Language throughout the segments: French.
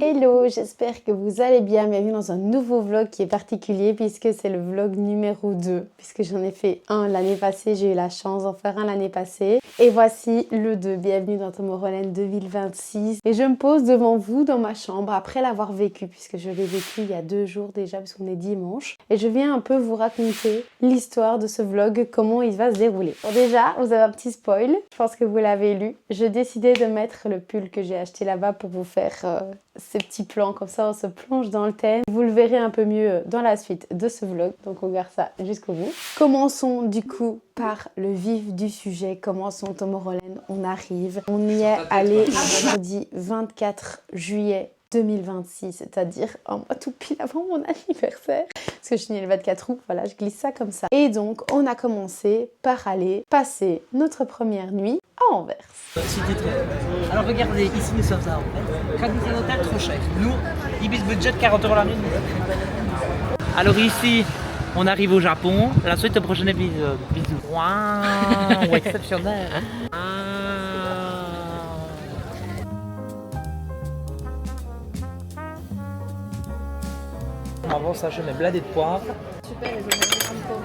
Hello, j'espère que vous allez bien. Bienvenue dans un nouveau vlog qui est particulier puisque c'est le vlog numéro 2. Puisque j'en ai fait un l'année passée, j'ai eu la chance d'en faire un l'année passée. Et voici le 2. Bienvenue dans Tomorrowland 2026. Et je me pose devant vous dans ma chambre après l'avoir vécu, puisque je l'ai vécu il y a 2 jours déjà, puisqu'on est dimanche. Et je viens un peu vous raconter l'histoire de ce vlog, comment il va se dérouler. Bon, déjà, vous avez un petit spoil. Je pense que vous l'avez lu. Je décidais de mettre le pull que j'ai acheté là-bas pour vous faire ces petits plans, comme ça on se plonge dans le thème. Vous le verrez un peu mieux dans la suite de ce vlog, donc on garde ça jusqu'au bout. Commençons du coup par le vif du sujet. Commençons Tomorrowland, on arrive. On y est allé vendredi 24 juillet 2026, c'est-à-dire un mois tout pile avant mon anniversaire. Parce que je suis née le 24 août, voilà, je glisse ça comme ça. Et donc, on a commencé par aller passer notre première nuit à Anvers. Alors regardez, ici nous sommes à Anvers. Quand nous un hôtel trop cher. Nous, Ibis budget 40 € la nuit. Alors ici, on arrive au Japon. La suite au prochain épisode. Bisous. Waouh, exceptionnel. Avant ça, je mets bladé de poivre. Super, les oignons.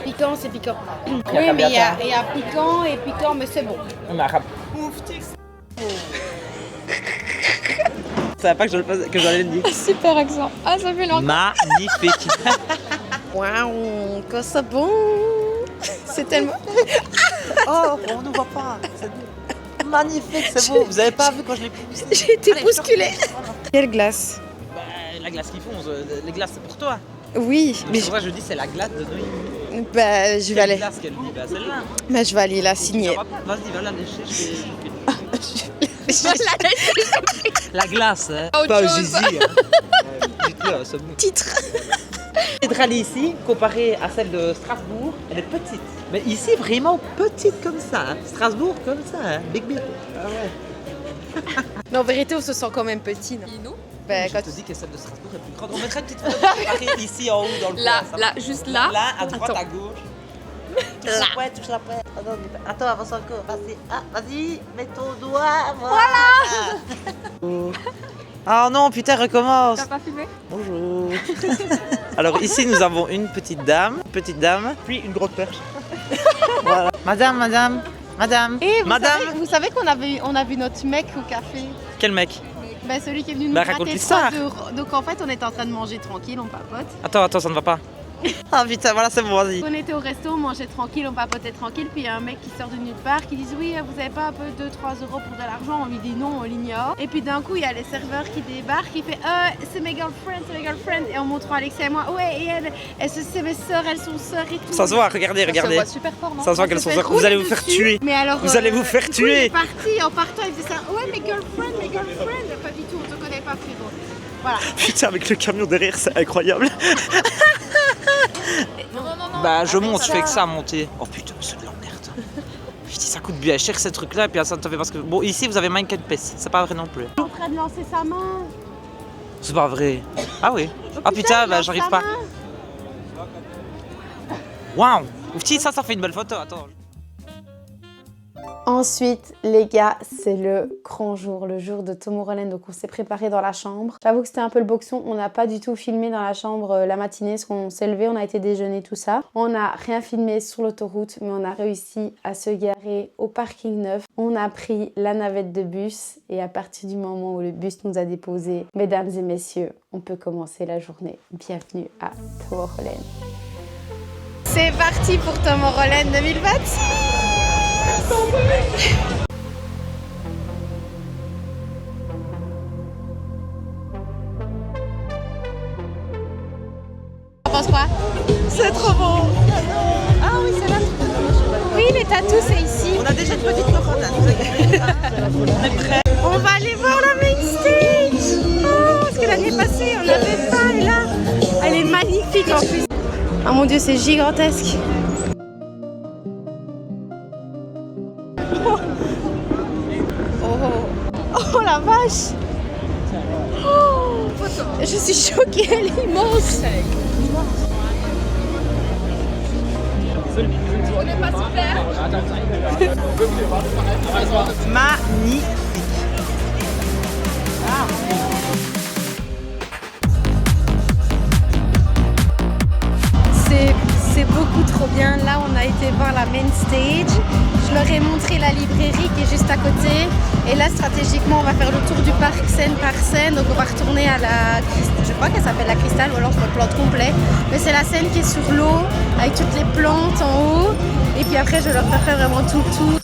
Piquant, c'est piquant. Il y a Oui, mais combien il y a piquant et piquant, mais c'est bon. On a rap. Je savais pas que j'allais le dire. Super accent. Ah, ça fait longtemps. Magnifique. Waouh, que c'est bon. C'est tellement... Oh, on ne voit pas. C'est magnifique, c'est beau. Vous avez pas vu quand je l'ai poussé? J'ai été bousculée. Quelle glace? La glace qui fonce, les glaces c'est pour toi. Oui, mais C'est pour ça que je dis c'est la glace de Noémie. bah, je vais aller. glace qu'elle dit, bah celle-là. Bah, je vais aller la signer. Vas-y, va la lécher. La glace, hein. Pas Zizi, hein. Dites-le, c'est bon. Titre. La cathédrale ici, comparée à celle de Strasbourg, elle est petite. Mais ici, vraiment petite comme ça. Hein. Strasbourg, comme ça, hein. Big big. Ah ouais. Mais en vérité, on se sent quand même petit, non? Bah, Je te dis que celle de Strasbourg est plus grande. On mettrait une petite photo comparée ici en haut dans le Là, coin, ça là, juste là. Là, à droite, Attends. à gauche. Touche la pointe. Attends, avance encore. Vas-y, vas-y, mets ton doigt. Voilà. Ah non, putain, recommence. T'as pas filmé? Bonjour. Alors ici, nous avons une petite dame, puis une grosse perche. Voilà. Madame. Et Madame. vous savez qu'on a vu notre mec au café? Quel mec? Bah, celui qui est venu nous Bah, raconte gratter l'histoire. 3 €. Donc en fait, on était en train de manger tranquille, on papote. Attends, ça ne va pas. Ah putain, voilà, c'est bon, vas-y. On était au resto, on mangeait tranquille, on papotait tranquille, puis il y a un mec qui sort de nulle part qui dit oui, vous avez pas un peu 2-3 € pour de l'argent? On lui dit non, on l'ignore. Et puis d'un coup, il y a les serveurs qui débarquent, qui fait c'est mes girlfriends, et on montre à Alexia et moi, ouais, et elle c'est mes sœurs, elles sont sœurs et tout. Ça se voit, regardez. Ça se voit super fort, non? Ça se voit qu'elles sont sœurs. Vous allez vous faire tuer. Mais alors, Vous allez vous faire du coup, tuer. Il est parti, en partant, il faisait ça, ouais, mes girlfriends. Pas du tout, on te connaît pas, frérot. Voilà. Putain, avec le camion derrière, c'est incroyable. Non. Bah, je monte, je fais que ça à monter. Oh putain, c'est de la merde. Putain, ça coûte bien cher ces trucs-là, et puis ça te fait parce que. Bon, ici vous avez Minecraft Pest, c'est pas vrai non plus. Il est en train de lancer sa main. C'est pas vrai. Ah oui. Ah putain, il bah lance j'arrive sa pas. main. Waouh. Oufti, ça fait une belle photo, attends. Ensuite, les gars, c'est le grand jour, le jour de Tomorrowland. Donc, on s'est préparé dans la chambre. J'avoue que c'était un peu le boxon. On n'a pas du tout filmé dans la chambre la matinée. Parce qu'on s'est levé, on a été déjeuner, tout ça. On n'a rien filmé sur l'autoroute, mais on a réussi à se garer au parking neuf. On a pris la navette de bus. Et à partir du moment où le bus nous a déposés, mesdames et messieurs, on peut commencer la journée. Bienvenue à Tomorrowland. C'est parti pour Tomorrowland 2026. T'en penses quoi? C'est trop beau. Ah oui, c'est là. Oui, les tatous, c'est ici. On a déjà une petite coronne, vous inquiétez pas. On est prêts. On va aller voir la main stage. Oh, parce que l'année passée, on n'avait pas. Et là, elle est magnifique en plus. Ah mon Dieu, c'est gigantesque. Oh la vache. Oh, je suis choquée, elle est immense. On n'est pas super. Magnifique. Ah. beaucoup trop bien. Là, on a été voir la main stage. Je leur ai montré la librairie qui est juste à côté. Et là, stratégiquement, on va faire le tour du parc scène par scène. Donc, on va retourner à la... Je crois qu'elle s'appelle la Cristal ou alors le plante complet. Mais c'est la scène qui est sur l'eau avec toutes les plantes en haut. Et puis après, je leur ferai vraiment tout le tour.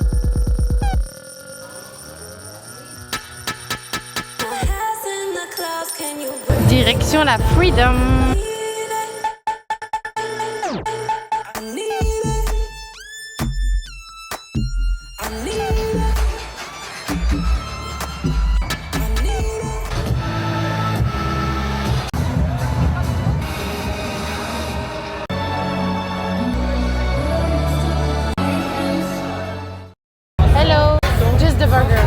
Direction la Freedom. Hello, just the burger.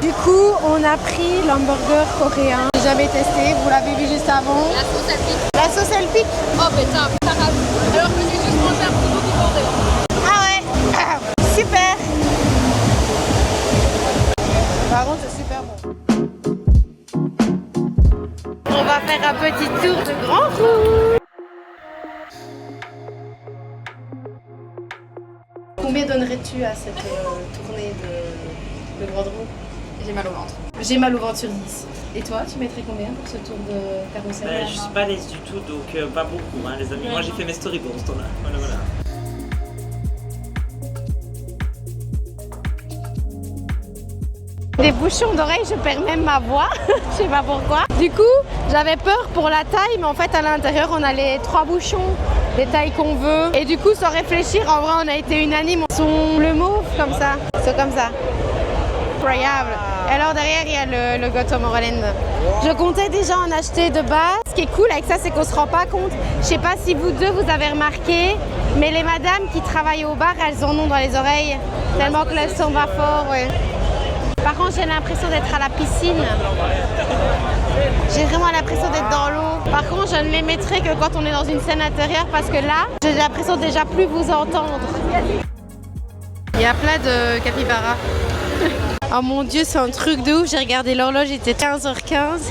Du coup, on a pris l'hamburger coréen. J'ai jamais testé, vous l'avez vu juste avant. La sauce elle pique. La sauce elle pique. Oh putain, putain, alors que j'ai juste mangé un petit bout du bordel. Ah ouais. Super. Par contre, c'est super bon. On va faire un petit tour de Grand Roue. Combien donnerais-tu à cette tournée de Grande Roue? J'ai mal au ventre. J'ai mal au ventre sur 10. Et toi, tu mettrais combien pour ce tour de carrousel? Je suis pas à l'aise du tout, donc pas beaucoup, hein, les amis. Moi, j'ai fait mes storyboards ce temps-là. Voilà. Des bouchons d'oreilles, je perds même ma voix. Je sais pas pourquoi. Du coup, j'avais peur pour la taille, mais en fait, à l'intérieur, on a les 3 bouchons, des tailles qu'on veut. Et du coup, sans réfléchir, en vrai, on a été unanime. Ils sont bleu mauve, comme ça. C'est comme ça. Incroyable. Et alors derrière, il y a le logo Tom Holland. Je comptais déjà en acheter de base. Ce qui est cool avec ça, c'est qu'on se rend pas compte. Je sais pas si vous deux, vous avez remarqué, mais les madames qui travaillent au bar, elles en ont dans les oreilles. Tellement que le son va fort, ouais. Par contre, j'ai l'impression d'être à la piscine. J'ai vraiment l'impression d'être dans l'eau. Par contre, je ne les mettrai que quand on est dans une scène intérieure parce que là, j'ai l'impression de déjà plus vous entendre. Il y a plein de capybaras. Oh mon Dieu, c'est un truc de ouf. J'ai regardé l'horloge, il était 15h15.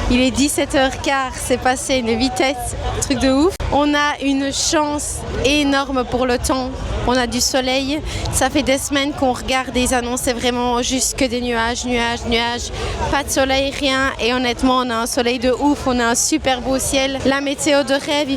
Il est 17h15. C'est passé une vitesse. Truc de ouf. On a une chance énorme pour le temps. On a du soleil. Ça fait des semaines qu'on regarde et ils annonçaient vraiment juste que des nuages, nuages, nuages. Pas de soleil, rien. Et honnêtement, on a un soleil de ouf. On a un super beau ciel. La météo de rêve,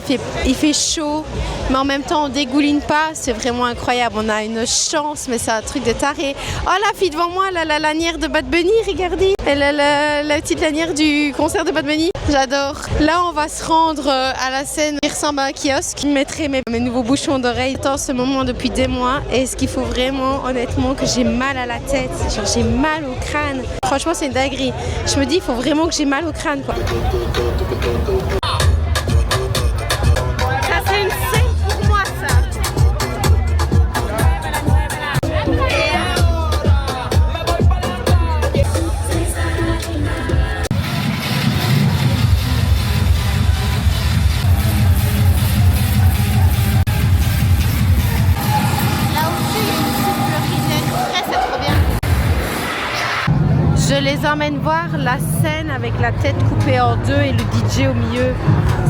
il fait chaud. Mais en même temps, on dégouline pas. C'est vraiment incroyable. On a une chance, mais c'est un truc de taré. Oh, la fille devant moi, la lanière de Bad Bunny, regardez. La petite lanière du concert de Bad Bunny. J'adore. Là, on va se rendre à la scène qui ressemble à un kiosque. Je mettrai mes nouveaux bouchons d'oreille. J'attends ce moment depuis des mois. Et ce qu'il faut vraiment, honnêtement, que j'ai mal à la tête. Genre, j'ai mal au crâne. Franchement, c'est une dinguerie. Je me dis, il faut vraiment que j'ai mal au crâne, quoi. Ça, c'est une scène pour moi, ça. Je les emmène voir la scène avec la tête coupée en deux et le DJ au milieu.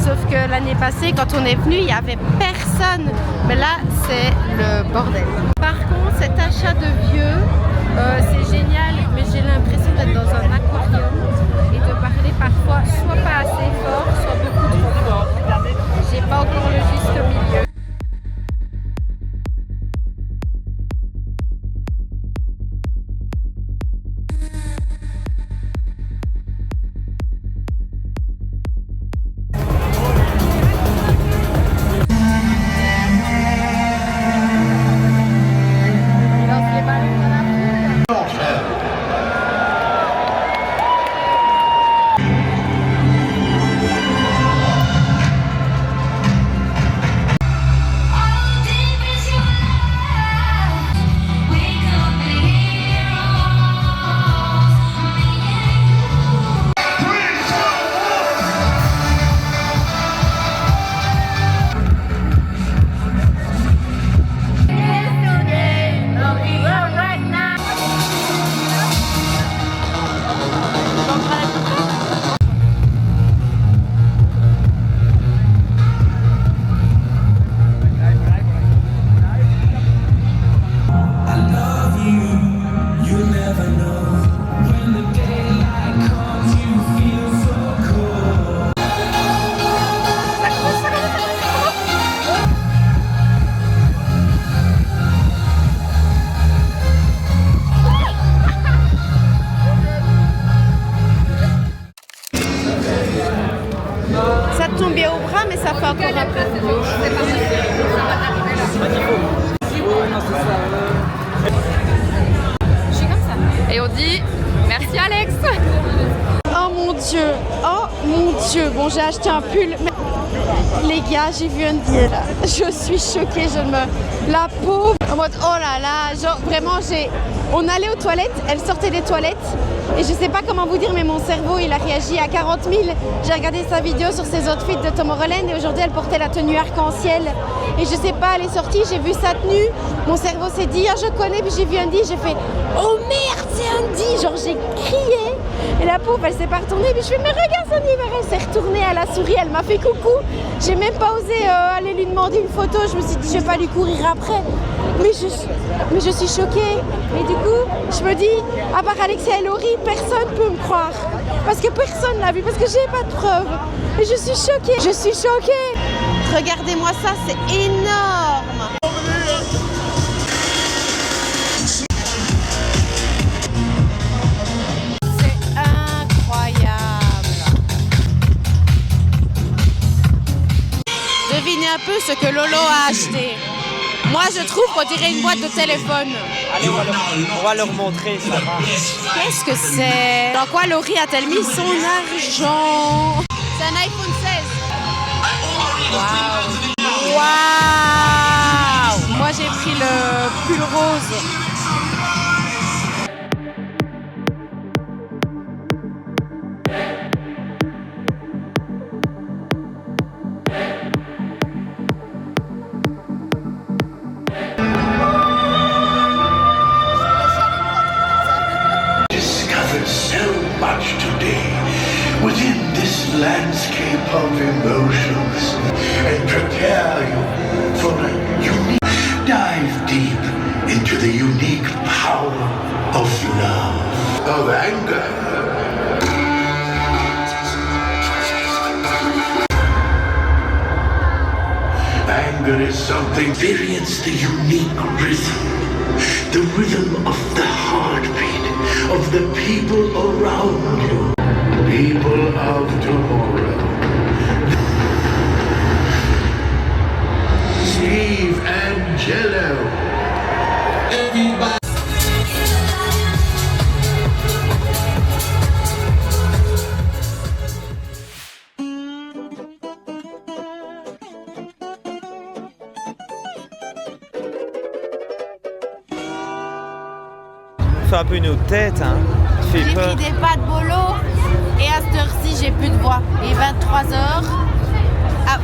Sauf que l'année passée, quand on est venu, il n'y avait personne. Mais là, c'est le bordel. Par contre, cet achat de vieux, c'est génial, mais j'ai l'impression d'être dans un aquarium et de parler parfois soit pas assez fort, soit beaucoup trop fort. J'ai pas encore le juste milieu. ton bien au bras, mais ça fait encore un peu. Je suis comme ça. Et on dit merci Alex. Oh mon Dieu, oh mon Dieu. Bon, j'ai acheté un pull. Mais... Les gars, j'ai vu Andy là. Je suis choquée, La pauvre. En mode, oh là là, genre vraiment, On allait aux toilettes, elle sortait des toilettes. Et je sais pas comment vous dire, mais mon cerveau, il a réagi à 40 000. J'ai regardé sa vidéo sur ses outfits de Tomorrowland et aujourd'hui, elle portait la tenue arc-en-ciel. Et je sais pas, elle est sortie, j'ai vu sa tenue. Mon cerveau s'est dit, ah, je connais, puis j'ai vu Andy, j'ai fait, oh merde, c'est Andy. Genre, j'ai crié. Et la pauvre, elle s'est pas retournée. Puis je fais, mais regarde son univers. Elle s'est retournée, elle a souri, elle m'a fait coucou. J'ai même pas osé aller lui demander une photo. Je me suis dit, je vais pas lui courir après. Mais je suis choquée. Et du coup, je me dis, à part Alexia et Laurie, personne peut me croire. Parce que personne l'a vu, parce que j'ai pas de preuves. Et je suis choquée. Je suis choquée. Regardez-moi ça, c'est énorme. C'est incroyable. Devinez un peu ce que Lolo a acheté. Moi, je trouve qu'on dirait une boîte de téléphone. Allez, on va leur montrer, ça va. Qu'est-ce que c'est? Dans quoi Laurie a-t-elle mis son argent? C'est un iPhone 16. Waouh! Waouh! Moi, j'ai pris le pull rose. Much today within this landscape of emotions and prepare you for a unique dive deep into the unique power of love, of anger. Anger is something. Experience the unique rhythm of the heartbeat of the people around you, people of tomorrow. Steve and Jello. Everybody. Fais un peu nos têtes, hein. Tu fais J'ai peur. pris des pâtes bolo et à cette heure-ci, j'ai plus de voix. Il est 23h. Ah.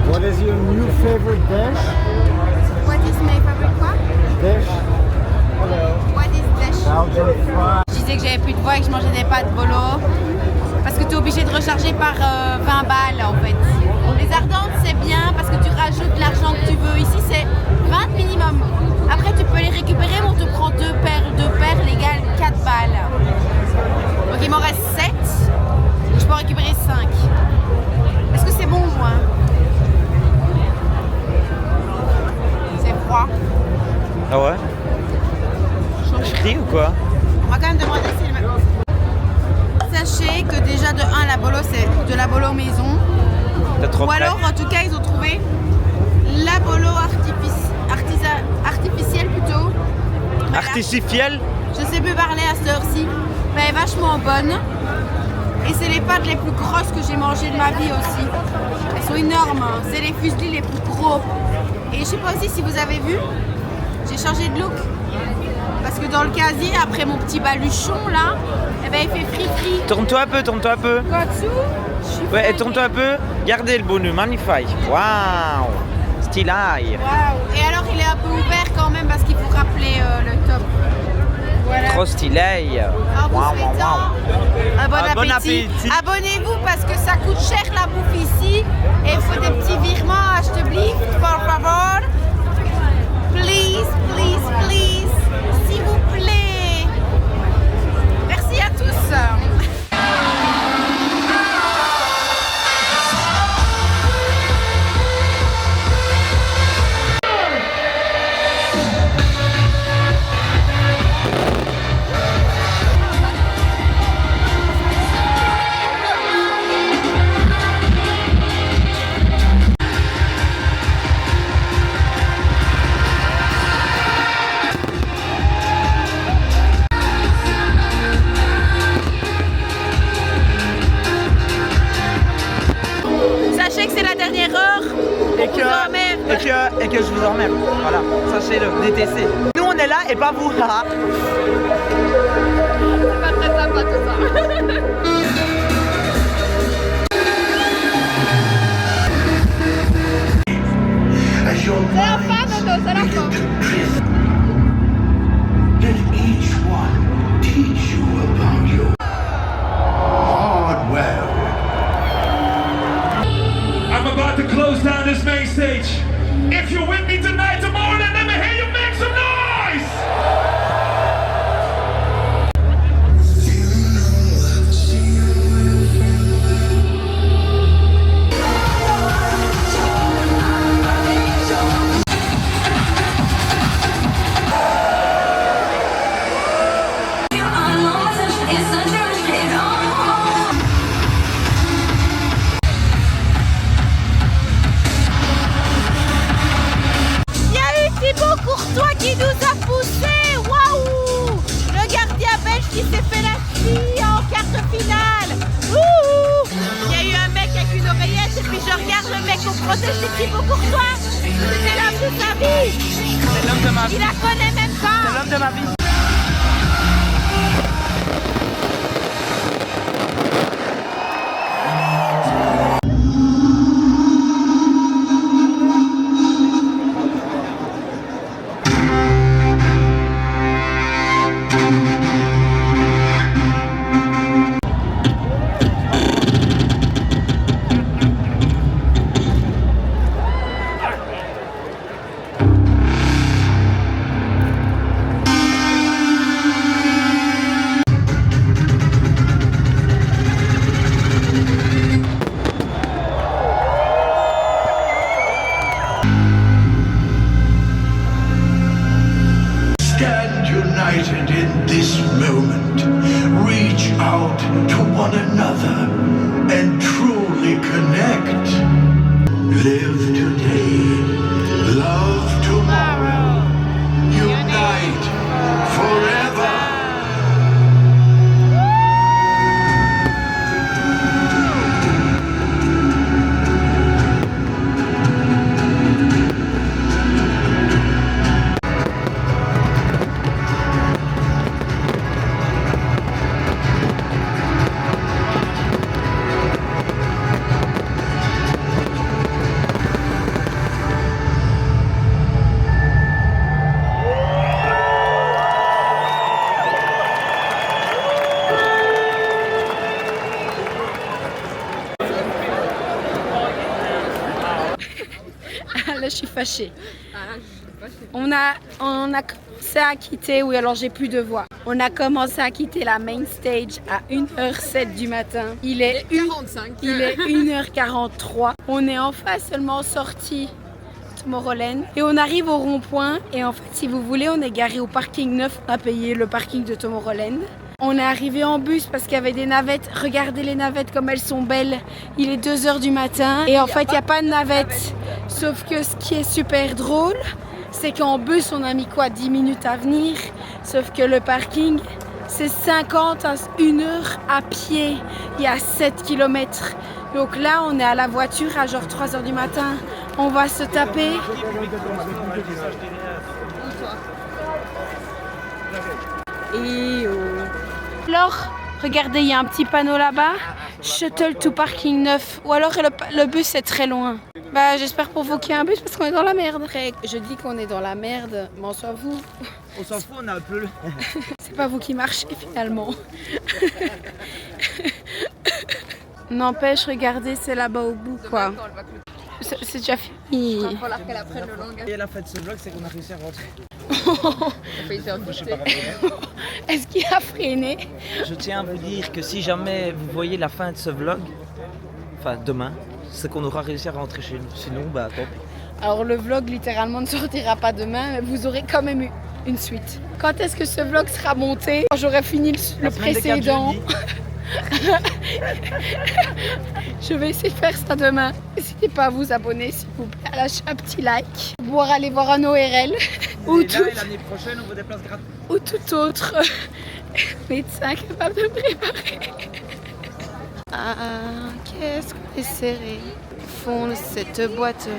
What is your new favorite dish? What is my favorite quoi? Dish? What is dash? Belgian fries. Je disais que j'avais plus de voix et que je mangeais des pâtes bolo. Parce que tu es obligé de recharger par 20 balles en fait. Les ardentes, c'est bien parce que tu rajoutes l'argent que tu veux. Ici, c'est 20 minimum. Après, tu peux les récupérer, mais on te prend deux paires légales, 4 balles. Donc il m'en reste 7. Je peux en récupérer 5. Est-ce que c'est bon, moi? C'est froid. Ah ouais? Je crie ou quoi? On va quand même demander si le même. Sachez que déjà de 1, la bolo, c'est de la bolo maison. T'as trop Ou près. alors, en tout cas, ils ont trouvé la bolo artificielle plutôt. Mais Artificiel? je sais plus parler à cette heure-ci. Mais elle est vachement bonne. Et c'est les pâtes les plus grosses que j'ai mangées de ma vie aussi. Elles sont énormes. Hein. C'est les fuselis les plus gros. Et je sais pas aussi si vous avez vu, j'ai changé de look. Parce que dans le casier, après mon petit baluchon là, eh ben, il fait fri-fri. Tourne-toi un peu, tourne-toi un peu. Kotsu, je suis Ouais, et flinguée. tourne-toi un peu. Gardez le bonus, magnifique. Waouh! Style high. Waouh. Et alors il est un peu ouvert quand même parce qu'il faut rappeler le top. Voilà. Trop stylé. En vous Waouh, souhaitant waouh, un bon Un bon appétit. appétit. Abonnez-vous parce que ça coûte cher la bouffe ici. Et il faut des petits virements à acheter blif, por favor. Please, please, please. S'il vous plaît. Merci à tous. dernière heure, et on vous emmerde. que je vous emmerde. Voilà, sachez-le, DTC. Nous on est là et pas vous. Haha. C'est pas très sympa tout ça. As your C'est la minds fin, Dodo, c'est la begin fin. to drift, let each one teach you about your hardware. I'm about to close down this main stage. If you're with me tonight, tomorrow, then let me hear you make some noise! Il y a eu Thibaut Courtois qui nous a poussé. Waouh! Le gardien belge qui s'est fait la cheville en quart de finale. Wouhou! Il y a eu un mec avec une oreillette et puis je regarde le mec au protège de Thibaut Courtois. C'était l'homme de sa vie. C'est l'homme de ma vie. Il la connaît même C'est pas. l'homme de ma vie. Stand united in this moment. Reach out to one another and truly connect. Live today. Love tomorrow. Unite forever. Là, je suis fâchée. On a commencé à quitter, oui, alors j'ai plus de voix. On a commencé à quitter la main stage à 1h07 du matin. Il est 1h43. On est enfin seulement sorti de Tomorrowland et on arrive au rond-point. Et en fait, si vous voulez, on est garé au parking 9. On a payé le parking de Tomorrowland. On est arrivé en bus parce qu'il y avait des navettes. Regardez les navettes comme elles sont belles. Il est 2h du matin et en fait il n'y a pas de navettes. Sauf que ce qui est super drôle, c'est qu'en bus on a mis quoi 10 minutes à venir. Sauf que le parking c'est 50 à 1 heure à pied. Il y a 7 km. Donc là on est à la voiture à genre 3h du matin. On va se taper. Et alors, regardez, il y a un petit panneau là-bas. Shuttle to parking 9. Ou alors le bus est très loin. Bah j'espère pour vous qu'il y a un bus parce qu'on est dans la merde. Après, je dis qu'on est dans la merde, mais on s'en fout. On s'en fout, on a un peu le... C'est pas vous qui marchez finalement. N'empêche, regardez, c'est là-bas au bout quoi. C'est déjà fini. Il va falloir qu'elle apprenne le langage. Et la fin de ce vlog, c'est qu'on a réussi à rentrer. Est-ce qu'il a freiné? Je tiens à vous dire que si jamais vous voyez la fin de ce vlog, enfin demain, c'est qu'on aura réussi à rentrer chez nous. Sinon, bah tant pis. Alors le vlog littéralement ne sortira pas demain, mais vous aurez quand même eu une suite. Quand est-ce que ce vlog sera monté? Quand j'aurai fini le précédent. Je vais essayer de faire ça demain. N'hésitez pas à vous abonner s'il vous plaît, à lâcher un petit like, pouvoir aller voir un ORL ou, Et l'année prochaine, on veut des places gratuites. ou tout autre médecin capable de me préparer. Ah, ok. Qu'est-ce qu'on est serré. Fond de cette boîte.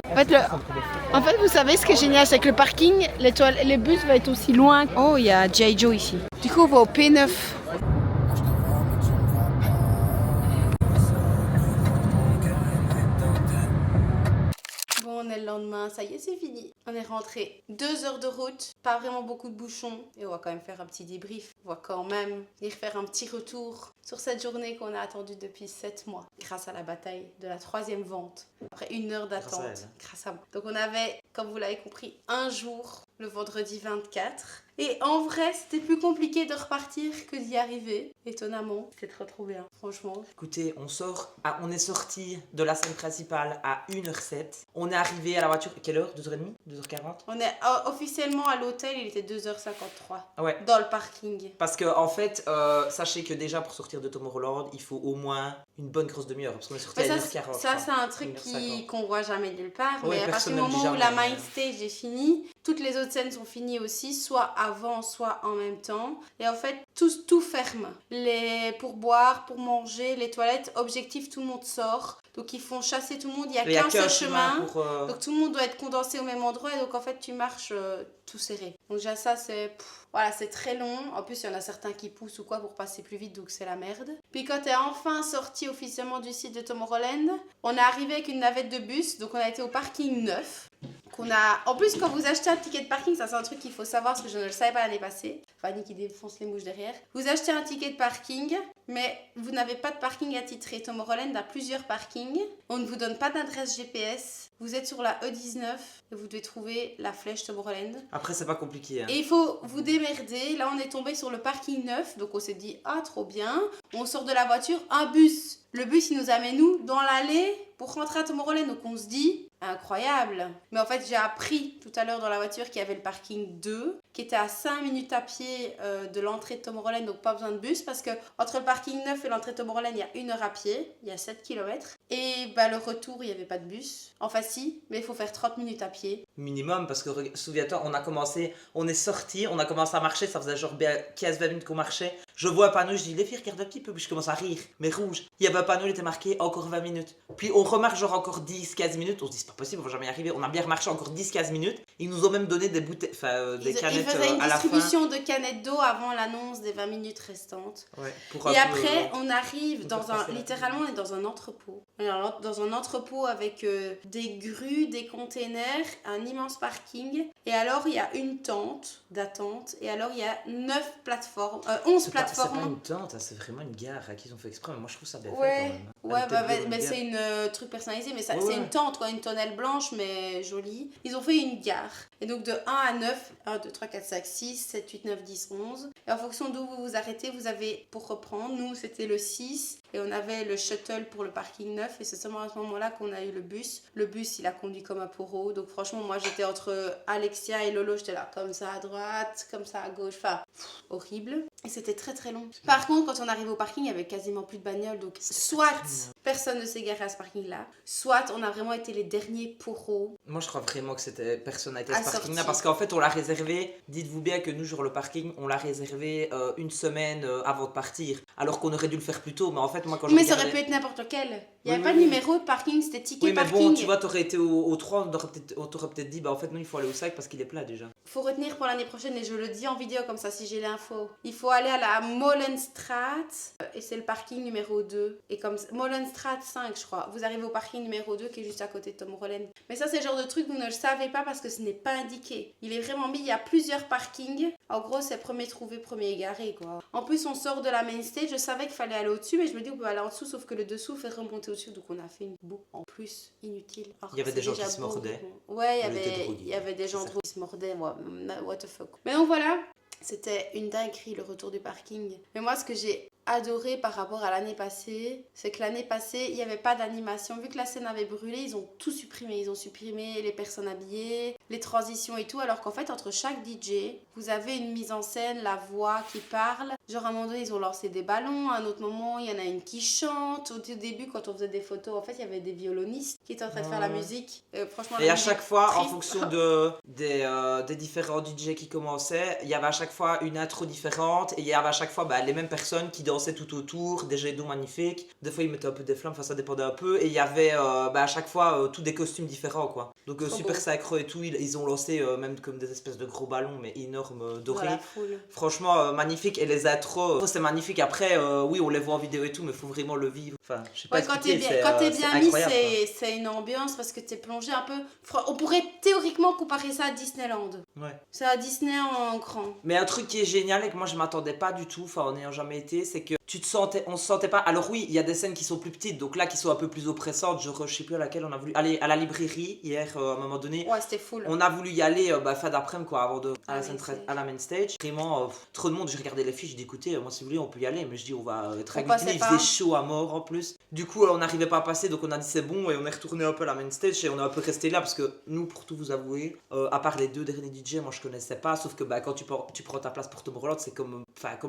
En fait, vous savez ce qui est génial, c'est que le parking, les bus vont être aussi loin. Oh, il y a J. Joe ici. Du coup, on va au P9. On est le lendemain, ça y est, c'est fini. On est rentré 2 heures de route, pas vraiment beaucoup de bouchons. Et on va quand même faire un petit débrief. On va quand même venir faire un petit retour sur cette journée qu'on a attendue depuis 7 mois. Grâce à la bataille de la 3e vente. Après 1 heure d'attente. Grâce à moi. Donc on avait, comme vous l'avez compris, un jour, le vendredi 24. Et en vrai, c'était plus compliqué de repartir que d'y arriver. Étonnamment, c'était trop bien, franchement. Écoutez, on est sorti de la scène principale à 1h07. On est arrivé à la voiture, quelle heure? 2h30? 2h40? On est officiellement à l'hôtel, il était 2h53. Ah ouais. Dans le parking. Parce que en fait, sachez que déjà pour sortir de Tomorrowland, il faut au moins une bonne grosse demi-heure. Parce qu'on est sorti à 1h40. Ça, c'est un truc qu'on voit jamais nulle part. Ouais, mais à partir du moment où la main stage est finie, toutes les autres scènes sont finies aussi, soit avant, soit en même temps. Et en fait, tout ferme. Pour boire, pour manger, les toilettes, objectif, tout le monde sort. Donc ils font chasser tout le monde, il n'y a qu'un seul chemin. Donc tout le monde doit être condensé au même endroit. Et donc en fait, tu marches tout serré. Donc déjà ça, c'est très long. En plus, il y en a certains qui poussent ou quoi pour passer plus vite, donc c'est la merde. Puis quand tu es enfin sorti officiellement du site de Tomorrowland, on est arrivé avec une navette de bus. Donc on a été au parking 9. En plus, quand vous achetez un ticket de parking, ça c'est un truc qu'il faut savoir parce que je ne le savais pas l'année passée. Fanny qui défonce les mouches derrière. Vous achetez un ticket de parking, mais vous n'avez pas de parking attitré. Tomorrowland a plusieurs parkings. On ne vous donne pas d'adresse GPS. Vous êtes sur la E19 et vous devez trouver la flèche Tomorrowland. Après, c'est pas compliqué. Hein. Et il faut vous démerder. Là, on est tombé sur le parking 9. Donc, on s'est dit, ah, trop bien. On sort de la voiture, un bus. Le bus, il nous amène nous dans l'allée pour rentrer à Tomorrowland. Donc, on se dit, incroyable. Mais en fait, j'ai appris tout à l'heure dans la voiture qu'il y avait le parking 2 qui était à 5 minutes à pied de l'entrée de Tomorrowland. Donc, pas besoin de bus parce que entre le parking 9 et l'entrée de Tomorrowland, il y a 1 heure à pied. Il y a 7 km. Et le retour, il n'y avait pas de bus. Enfin, si, mais il faut faire 30 minutes à pied. Minimum, parce que souviens-toi, on est sorti, on a commencé à marcher, ça faisait genre 15-20 minutes qu'on marchait. Je vois un panneau, je dis les filles, regarde un petit peu, puis je commence à rire, mais rouge. Il y avait un panneau, il était marqué encore 20 minutes. Puis on remarque genre encore 10-15 minutes, on se dit c'est pas possible, on va jamais y arriver. On a bien remarché encore 10-15 minutes. Ils nous ont même donné des bouteilles, des canettes ils faisaient une à la fin. distribution de canettes d'eau avant l'annonce des 20 minutes restantes. Ouais, et après, on arrive littéralement, on est dans un entrepôt. Dans un entrepôt avec des grues, des containers, un immense parking. Et alors, il y a une tente d'attente. Et alors, il y a 11 plateformes. C'est pas une tente, c'est vraiment une gare qu'ils ont fait exprès. Mais moi, je trouve ça bien fait quand même. Ouais, mais c'est une truc personnalisé. Mais c'est une tente, quoi, une tonnelle blanche, mais jolie. Ils ont fait une gare. Et donc, de 1 à 9, 1, 2, 3, 4, 5, 6, 7, 8, 9, 10, 11. Et en fonction d'où vous vous arrêtez, vous avez, pour reprendre, nous, c'était le 6. Et on avait le shuttle pour le parking 9. Et c'est seulement à ce moment-là qu'on a eu le bus. Le bus, il a conduit comme un poreau. Donc franchement, moi, j'étais entre Alexia et Lolo. J'étais là, comme ça à droite, comme ça à gauche. Enfin, horrible. Et c'était très très long. Par contre, quand on arrive au parking, il y avait quasiment plus de bagnoles. Donc soit personne ne s'est garé à ce parking-là, soit on a vraiment été les derniers poreaux. Moi, je crois vraiment que personne n'a été à ce parking-là. Parce qu'en fait, on l'a réservé. Dites-vous bien que nous, sur le parking, on l'a réservé une semaine avant de partir. Alors qu'on aurait dû le faire plus tôt. Mais en fait, moi, quand je ça aurait pu être n'importe lequel. Il n'y avait pas de numéro de parking, c'était ticket parking. Oui, mais bon, tu vois, t'aurais été au 3, on t'aurait peut-être dit, en fait, non, il faut aller au 5 parce qu'il est plat déjà. Faut retenir pour l'année prochaine, et je le dis en vidéo comme ça si j'ai l'info. Il faut aller à la Molenstraat, et c'est le parking numéro 2. Et comme Molenstraat 5, je crois. Vous arrivez au parking numéro 2 qui est juste à côté de Tomorrowland. Mais ça, c'est le genre de truc, vous ne le savez pas parce que ce n'est pas indiqué. Il est vraiment mis, il y a plusieurs parkings. En gros, c'est premier trouvé, premier égaré, quoi. En plus, on sort de la main stage. Je savais qu'il fallait aller au-dessus, mais je me dis, on peut aller en dessous, sauf que le dessous fait remonter au-dessus. Donc, on a fait une boucle en plus inutile. Il y avait des gens qui se mordaient. Ouais, il y avait des gens qui se mordaient. What the fuck. Mais donc, voilà. C'était une dinguerie, le retour du parking. Mais moi, ce que j'ai adoré par rapport à l'année passée, c'est que l'année passée, il n'y avait pas d'animation. Vu que la scène avait brûlé, ils ont tout supprimé. Ils ont supprimé les personnes habillées, les transitions et tout. Alors qu'en fait, entre chaque DJ, vous avez une mise en scène, la voix qui parle. Genre, à un moment donné, ils ont lancé des ballons. À un autre moment, il y en a une qui chante. Au début, quand on faisait des photos, en fait, il y avait des violonistes qui étaient en train de faire la musique. Franchement, et à chaque fois, en fonction des différents DJ qui commençaient, il y avait à chaque fois une intro différente. Et il y avait à chaque fois les mêmes personnes qui dansaient lançaient tout autour, des jets d'eau magnifiques. Des fois, ils mettaient un peu des flammes, enfin, ça dépendait un peu. Et il y avait à chaque fois tous des costumes différents, quoi. Donc, super sacré et tout. Ils ont lancé même comme des espèces de gros ballons, mais énormes, dorés. Voilà, full. Franchement, magnifique. Et les intros, c'est magnifique. Après, oui, on les voit en vidéo et tout, mais il faut vraiment le vivre. Enfin, je sais pas Quand expliquer, t'es bien mis, incroyable, quoi. c'est une ambiance parce que t'es plongé un peu. On pourrait théoriquement comparer ça à Disneyland. Ouais. C'est à Disney en grand. Mais un truc qui est génial et que moi je m'attendais pas du tout, enfin en n'ayant jamais été, c'est que on se sentait pas. Alors oui, il y a des scènes qui sont plus petites, donc là qui sont un peu plus oppressantes. Je sais plus à laquelle on a voulu aller à la librairie hier à un moment donné. Ouais, c'était full. On a voulu y aller fin d'après-midi quoi, avant de à la main stage. Vraiment trop de monde. J'ai regardé les fiches, j'ai dit écoutez, moi si vous voulez on peut y aller, mais je dis on va être agglutiné. Il faisait chaud à mort en plus. Du coup on n'arrivait pas à passer, donc on a dit c'est bon et on est retourné un peu à la main stage et on est un peu resté là parce que nous, pour tout vous avouer, à part les 2 derniers DJ, moi je connaissais pas, sauf que quand tu prends ta place pour Tomorrowland, c'est comme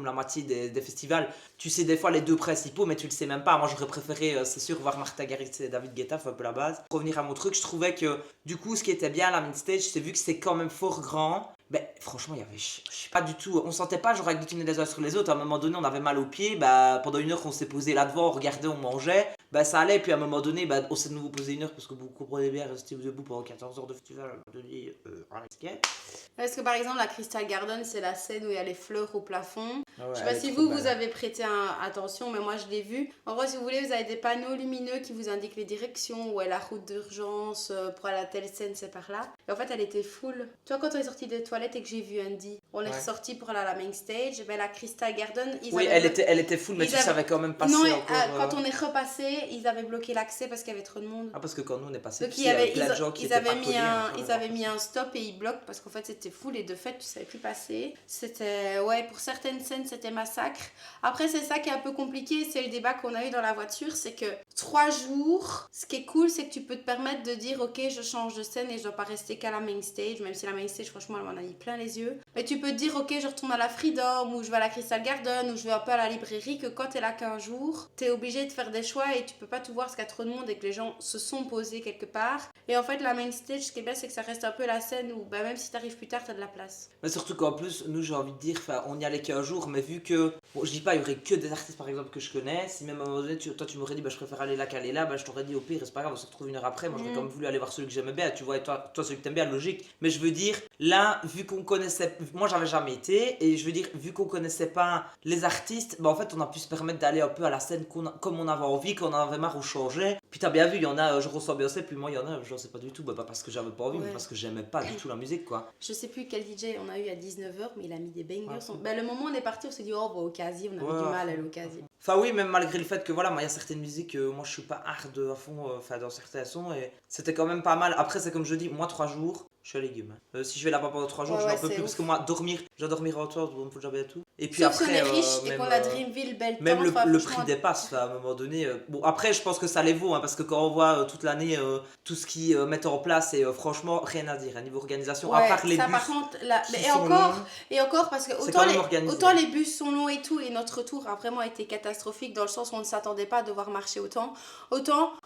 la moitié des festivals. Tu sais des fois les 2 principaux, mais tu le sais même pas. Moi j'aurais préféré, c'est sûr, voir Martha Garrix et David Guetta, un peu la base. Pour revenir à mon truc, je trouvais que du coup, ce qui était bien à la main stage, c'est vu que c'est quand même fort grand. Ben, franchement, il y avait, je sais pas du tout, on sentait pas genre agglutiner les uns sur les autres. À un moment donné, on avait mal aux pieds. Pendant 1 heure qu'on s'est posé là devant, on regardait, on mangeait. Ça allait. Puis à un moment donné, on s'est de nouveau posé 1 heure parce que vous comprenez bien, rester debout pendant 14 heures de festival. Parce que par exemple, la Crystal Garden, c'est la scène où il y a les fleurs au plafond. Ah ouais, je sais pas si vous avez prêté attention, mais moi je l'ai vu. En gros, si vous voulez, vous avez des panneaux lumineux qui vous indiquent les directions, où est la route d'urgence, pour aller à telle scène, c'est par là. Et en fait, elle était full. Tu vois, quand on est sorti des toilettes et que j'ai vu Andy, on est ressorti pour aller à la main stage, la Crystal Garden, elle était full, mais tu savais quand même passer encore. Quand on est repassé, ils avaient bloqué l'accès parce qu'il y avait trop de monde. Ah, parce que quand nous on est passé, Donc il y avait plein de gens qui ils avaient mis un stop et ils bloquent parce qu'en fait c'était full et de fait tu savais plus passer. C'était, pour certaines scènes c'était massacre. Après c'est ça qui est un peu compliqué, c'est le débat qu'on a eu dans la voiture, c'est que 3 jours, ce qui est cool c'est que tu peux te permettre de dire ok je change de scène et je dois pas rester qu'à la main stage, même si la main stage franchement elle m'en a mis plein les yeux. Mais tu peux te dire ok je retourne à la Freedom ou je vais à la Crystal Garden ou je vais un peu à la librairie, que quand t'es là qu'un jour, t'es obligé de faire des choix et tu peux pas tout voir parce qu'il y a trop de monde et que les gens se sont posés quelque part. Et en fait la main stage ce qui est bien c'est que ça reste un peu la scène où même si t'arrives plus tard t'as de la place. Mais surtout qu'en plus nous j'ai envie de dire on y allait qu'un jour, mais vu que bon, je dis pas il y aurait que des artistes par exemple que je connais, si même à un moment donné toi tu m'aurais dit je préfère aller là qu'aller là, je t'aurais dit au pire c'est pas grave on se retrouve 1 heure après. Moi j'aurais quand même voulu aller voir celui que j'aimais bien, tu vois, et toi celui que t'aimes bien, logique. Mais je veux dire là vu qu'on connaissait, moi j'avais jamais été, et je veux dire vu qu'on connaissait pas les artistes, en fait on a pu se permettre d'aller un peu à la scène comme on avait envie, qu'on en avait marre ou changer. Puis t'as bien vu, il y en a je ressens bien ça, puis moi il y en a je sais pas du tout, pas parce que j'avais pas envie, mais parce que j'aimais pas du tout la musique quoi. Je sais plus quel DJ on a eu à 19h, mais il a mis des bangers. Le moment où on est parti on s'est dit on va au Casi, on avait du mal à l'occasion. Enfin oui, même malgré le fait que voilà, moi il y a certaines musiques, moi je suis pas hard à fond, dans certains sons, et c'était quand même pas mal. Après c'est comme je dis, moi 3 jours, je suis un légume. Si je vais là-bas pendant 3 jours, je n'en peux plus, parce que moi je dois dormir en tour, il me faut jamais et tout. Et puis sauf après, si on est riche même, et qu'on a Dreamville, belle même le prix dépasse à un moment donné. Bon après je pense que ça les vaut, parce que quand on voit toute l'année tout ce qu'ils mettent en place, et franchement rien à dire à niveau organisation, à part les bus. Par contre, et encore parce que autant les bus sont longs et tout, et notre tour a vraiment été catastrophique dans le sens où on ne s'attendait pas à devoir marcher autant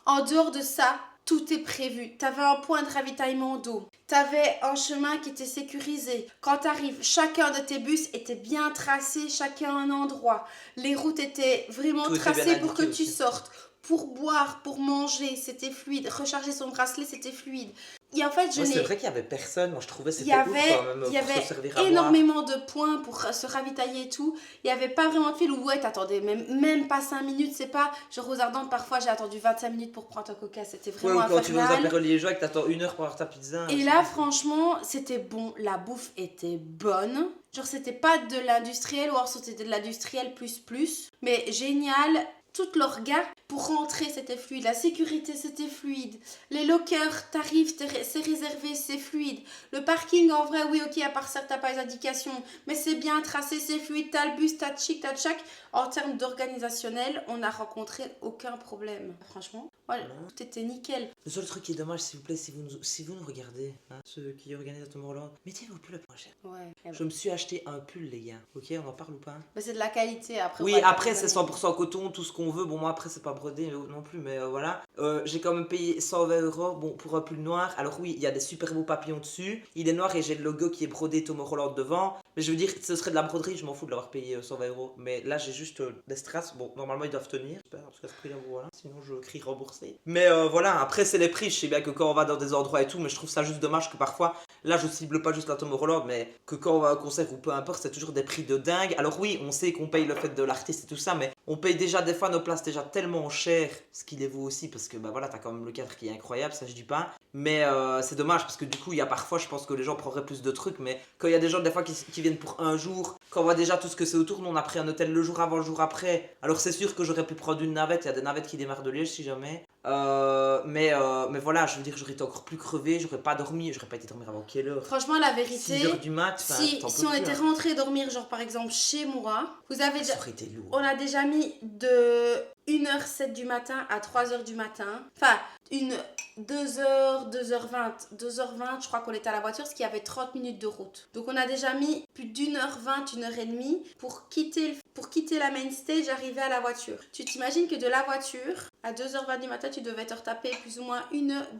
en dehors de ça. Tout est prévu. T'avais un point de ravitaillement d'eau. T'avais un chemin qui était sécurisé. Quand t'arrives, chacun de tes bus était bien tracé, chacun un endroit. Les routes étaient vraiment tracées pour que tu sortes. Pour boire, pour manger, c'était fluide. Recharger son bracelet, c'était fluide. Et en fait, c'est vrai qu'il y avait personne. Moi, je trouvais c'était ouf quand même. Il y avait énormément de points pour se ravitailler et tout. Il n'y avait pas vraiment de fil où t'attendais même pas 5 minutes. C'est pas genre aux Ardentes, parfois j'ai attendu 25 minutes pour prendre un coca. C'était vraiment infernal. Quand tu vas aux apéros liégeois et que t'attends 1 heure pour avoir ta pizza. Et là, franchement, c'était bon. La bouffe était bonne. Genre, c'était pas de l'industriel, ou alors c'était de l'industriel plus. Mais génial. Tout l'orga pour rentrer c'était fluide, la sécurité c'était fluide, les lockers t'arrives, c'est réservé, c'est fluide, le parking en vrai oui ok à part ça t'as pas les indications mais c'est bien tracé, c'est fluide, t'as le bus, t'as le chic, t'as le chac. En termes d'organisationnel on n'a rencontré aucun problème franchement. Voilà, tout était nickel. Le seul truc qui est dommage, s'il vous plaît, si vous nous regardez, hein, ceux qui organisent la Tomorrowland, mettez-vous plus le moins cher. Ouais. Je me suis acheté un pull, les gars. Ok, on en parle ou pas? Mais c'est de la qualité après. Oui, on va après pas c'est donner. 100% coton, tout ce qu'on veut. Bon, moi après c'est pas brodé non plus, mais voilà. J'ai quand même payé 120 € bon, pour un pull noir. Alors oui, il y a des super beaux papillons dessus. Il est noir et j'ai le logo qui est brodé Tomorrowland devant. Mais je veux dire, ce serait de la broderie, je m'en fous de l'avoir payé 120 €. Mais là j'ai juste des strass. Bon, normalement ils doivent tenir, j'espère, parce qu'à ce prix-là, voilà. Sinon je crie remboursé. Mais voilà, après c'est les prix. Je sais bien que quand on va dans des endroits et tout, mais je trouve ça juste dommage que parfois, là je cible pas juste la Tomorrowland, mais que quand on va à un concert ou peu importe, c'est toujours des prix de dingue. Alors oui, on sait qu'on paye le fait de l'artiste et tout ça, mais on paye déjà des fois nos places déjà tellement cher, ce qui les vaut aussi, parce que bah voilà, t'as quand même le cadre qui est incroyable, ça je dis pas. Mais c'est dommage, parce que du coup, il y a parfois, je pense que les gens prendraient plus de trucs, mais quand il y a des gens des fois qui viennent pour un jour, quand on voit déjà tout ce que c'est autour, nous on a pris un hôtel le jour avant, le jour après. Alors c'est sûr que j'aurais pu prendre une navette, il y a des navettes qui démarrent de Liège si jamais. Mais voilà, je veux dire, j'aurais été encore plus crevé, j'aurais pas dormi, j'aurais pas été dormir avant quelle heure? Franchement, la vérité, 6 h du mat, si on était rentré dormir, genre par exemple chez moi, vous avez déjà. Ça aurait été lourd. On a déjà mis de 1h07 du matin à 3h du matin. Enfin, 2h, 2h20, je crois qu'on était à la voiture, parce qu'il y avait 30 minutes de route. Donc on a déjà mis plus d'1h20, 1h30 pour quitter la main stage, arriver à la voiture. Tu t'imagines que de la voiture, à 2h20 du matin, tu devais te retaper plus ou moins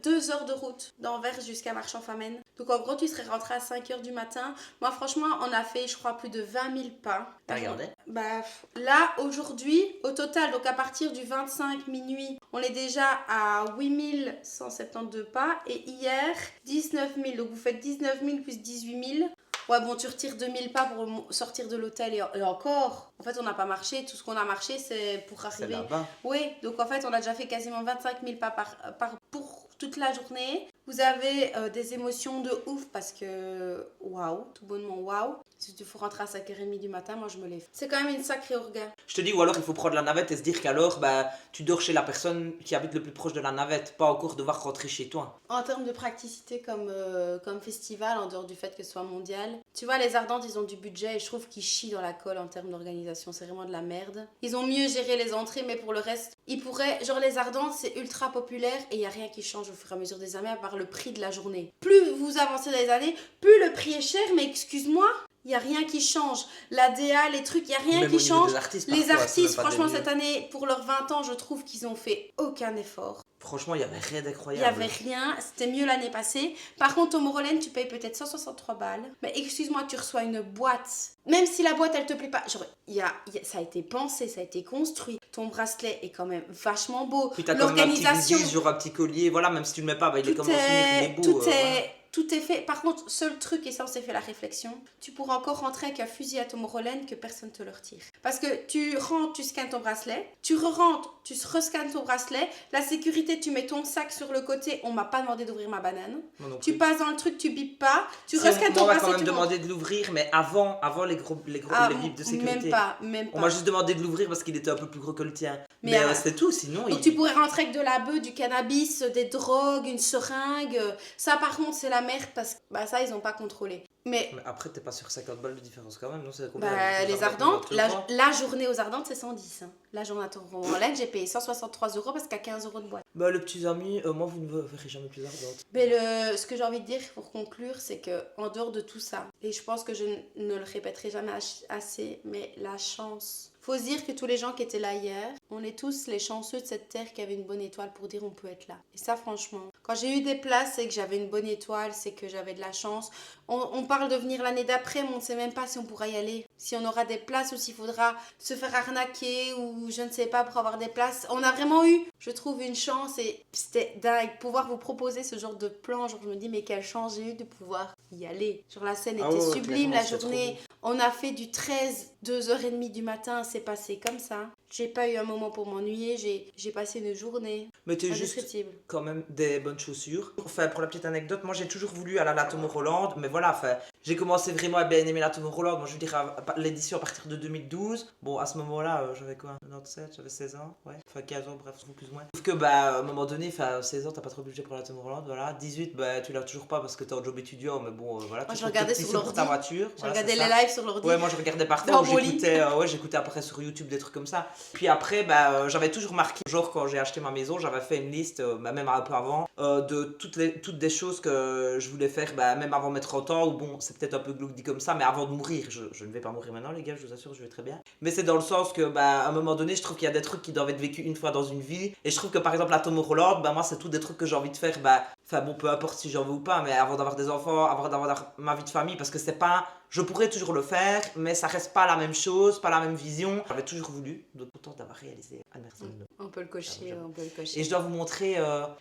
2 heures de route d'Anvers jusqu'à Marchand-Famenne. Donc en gros, tu serais rentré à 5h du matin. Moi, franchement, on a fait, je crois, plus de 20 000 pas. T'as regardé? Bah, là, aujourd'hui, au total, donc à partir du 25 minuit, on est déjà à 8172 pas. Et hier, 19 000. Donc vous faites 19 000 plus 18 000. Ouais, bon, tu retires 2000 pas pour sortir de l'hôtel et encore. En fait, on n'a pas marché. Tout ce qu'on a marché, c'est pour arriver. C'est là-bas. Oui, donc en fait, on a déjà fait quasiment 25 000 pas pour toute la journée. Vous avez des émotions de ouf parce que waouh, tout bonnement waouh. Si il faut rentrer à 5h30 du matin, moi je me lève. C'est quand même une sacrée orga. Je te dis, ou alors il faut prendre la navette et se dire qu'alors bah, tu dors chez la personne qui habite le plus proche de la navette, pas encore devoir rentrer chez toi. En termes de praticité comme festival, en dehors du fait que ce soit mondial, tu vois, les Ardentes, ils ont du budget et je trouve qu'ils chient dans la colle en termes d'organisation. C'est vraiment de la merde. Ils ont mieux géré les entrées, mais pour le reste, ils pourraient. Genre, les Ardentes, c'est ultra populaire et il n'y a rien qui change au fur et à mesure des années à part le prix de la journée. Plus vous avancez dans les années, plus le prix est cher, mais excuse-moi. Il n'y a rien qui change. La DA, les trucs, il n'y a rien qui change. Les artistes, franchement, cette année, pour leurs 20 ans, je trouve qu'ils ont fait aucun effort. Franchement, il n'y avait rien Il n'y d'incroyable. avait rien, c'était mieux l'année passée. Par contre, Tomorrowland, tu payes peut-être 163 balles. Mais excuse-moi, tu reçois une boîte. Même si la boîte, elle te plaît pas. Genre, ça a été pensé, ça a été construit. Ton bracelet est quand même vachement beau. Puis t'as quand même un petit goodies, genre un petit collier. Voilà, même si tu ne le mets pas, bah, il est comme un souvenir, il est beau. Tout est fait. Par contre, seul truc, et ça on s'est fait la réflexion, tu pourras encore rentrer avec un fusil à Tomorrowland que personne te le retire. Parce que tu rentres, tu scannes ton bracelet, tu re-rentres, tu rescannes ton bracelet, la sécurité, tu mets ton sac sur le côté, on m'a pas demandé d'ouvrir ma banane. Tu passes dans le truc, tu bipes pas, tu rescannes ton bracelet. On m'a quand même demandé de l'ouvrir, mais avant les bips de sécurité. Même pas. On m'a juste demandé de l'ouvrir parce qu'il était un peu plus gros que le tien. Mais c'était tout, sinon. Donc tu pourrais rentrer avec de la bœuf, du cannabis, des drogues, une seringue. Ça par contre c'est la merde parce que bah, ça ils ont pas contrôlé. Mais après t'es pas sur 50 balles de différence quand même, non? C'est les Ardentes, la journée aux Ardentes c'est 110. Hein. La journée à Tomorrowland j'ai payé 163 € parce qu'à 15 € de boîte. Bah le petit ami, moi vous ne verrez jamais plus Ardentes. Mais ce que j'ai envie de dire pour conclure c'est que en dehors de tout ça, et je pense que je ne le répéterai jamais assez, mais la chance. Faut se dire que tous les gens qui étaient là hier, on est tous les chanceux de cette terre qui avait une bonne étoile pour dire on peut être là. Et ça franchement, quand j'ai eu des places, c'est que j'avais une bonne étoile, c'est que j'avais de la chance. On parle de venir l'année d'après, mais on ne sait même pas si on pourra y aller. Si on aura des places ou s'il faudra se faire arnaquer ou je ne sais pas pour avoir des places. On a vraiment eu, je trouve, une chance et c'était dingue. Pouvoir vous proposer ce genre de plan, genre je me dis mais quelle chance j'ai eu de pouvoir y aller. Genre la scène était sublime, la journée. On a fait du 13, 2h30 du matin, c'est passé comme ça. J'ai pas eu un moment pour m'ennuyer, j'ai passé une journée. Mais t'es juste quand même des bonnes chaussures. Enfin, pour la petite anecdote, moi j'ai toujours voulu aller à la Tomorrowland, mais voilà, enfin, j'ai commencé vraiment à bien aimer la Tomorrowland. Moi je veux dire l'édition à partir de 2012. Bon, à ce moment-là, j'avais quoi, 97, j'avais 16 ans, ouais. enfin 15 ans, bref, plus ou moins. Sauf que à un moment donné, 16 ans, t'as pas trop de budget pour la Tomorrowland, voilà. 18, tu l'as toujours pas parce que t'es en job étudiant, mais bon, voilà. Moi, tu je regardais sur pour ta l'ordi. voiture. Je voilà, regardais c'est les ça. lives sur l'ordi. Ouais, moi je regardais parfois, Dans mon lit. j'écoutais après sur YouTube des trucs comme ça. Puis après, j'avais toujours marqué, genre quand j'ai acheté ma maison, j'avais fait une liste, même un peu avant, de toutes des choses que je voulais faire, même avant mes 30 ans, ou bon, c'est peut-être un peu glauque dit comme ça, mais avant de mourir. Je ne vais pas mourir maintenant, les gars, je vous assure, je vais très bien. Mais c'est dans le sens que, à un moment donné, je trouve qu'il y a des trucs qui doivent être vécus une fois dans une vie. Et je trouve que par exemple, la Tomorrowland, moi, c'est tout des trucs que j'ai envie de faire, peu importe si j'en veux ou pas, mais avant d'avoir des enfants, avant d'avoir ma vie de famille, parce que c'est pas. Je pourrais toujours le faire, mais ça reste pas la même chose, pas la même vision. J'avais toujours voulu, donc content d'avoir réalisé Anne Marcelino. On peut le cocher, on peut le cocher. Et je dois vous montrer,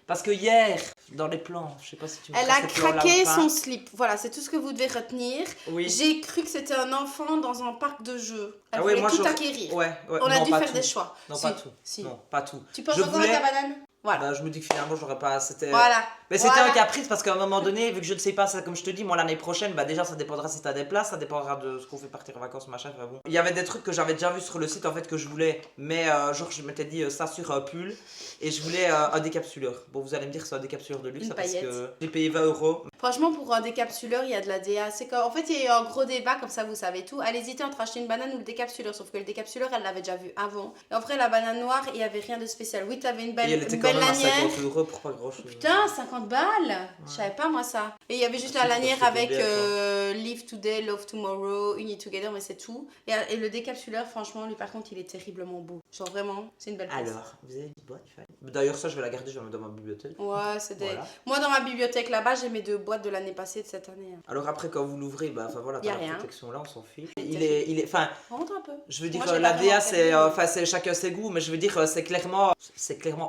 parce que hier, dans les plans, je sais pas si tu me Elle a craqué son slip. Voilà, c'est tout ce que vous devez retenir. Oui. J'ai cru que c'était un enfant dans un parc de jeux. Elle Ah ouais, voulait moi, tout je- acquérir. Ouais, On a non, dû pas faire tout. des choix. Non, Si, pas tout. si. Non, pas tout. Tu penses Je encore voulais- à ta banane? Voilà. Je me dis que finalement, j'aurais pas. C'était. Voilà. Mais c'était Voilà. un caprice parce qu'à un moment donné, vu que je ne sais pas, ça, comme je te dis, moi l'année prochaine, déjà ça dépendra si t'as des places, ça dépendra de ce qu'on fait partir en vacances, machin. Bon. Il y avait des trucs que j'avais déjà vu sur le site en fait que je voulais, mais genre je m'étais dit ça sur un pull et je voulais un décapsuleur. Bon, vous allez me dire que c'est un décapsuleur de luxe Une parce paillette. que j'ai payé 20 €. Franchement, pour un décapsuleur, il y a de la DA. C'est en fait, il y a eu un gros débat, comme ça vous savez tout. Elle hésitait entre acheter une banane ou le décapsuleur, sauf que le décapsuleur, elle l'avait déjà vu avant. Et en vrai, la banane noire, il n'y avait rien de spécial. Oui, t'avais une Et elle était une quand belle même à lanière. 50 € pour pas grand chose. Putain, 50 balles! Je savais pas moi ça. Et il y avait juste Ah, la si, lanière parce que avec c'est bien, Live Today, Love Tomorrow, Uni Together, mais c'est tout. Et le décapsuleur, franchement, lui par contre, il est terriblement beau. Genre vraiment, c'est une belle pièce. Alors, vous avez une boîte, il fallait. D'ailleurs, ça je vais la garder, je vais la mettre dans ma bibliothèque. Ouais, c'est des. Voilà. Moi, dans ma bibliothèque là-bas, j'ai mes 2 boîtes de l'année passée et de cette année. Alors après, quand vous l'ouvrez, voilà, Y a t'as la rien. protection là, on s'en fiche. terrible. Il est, enfin, Rentre un peu. je veux dire, Moi, j'ai la pas DA, vraiment c'est chacun ses goûts, mais je veux dire, c'est clairement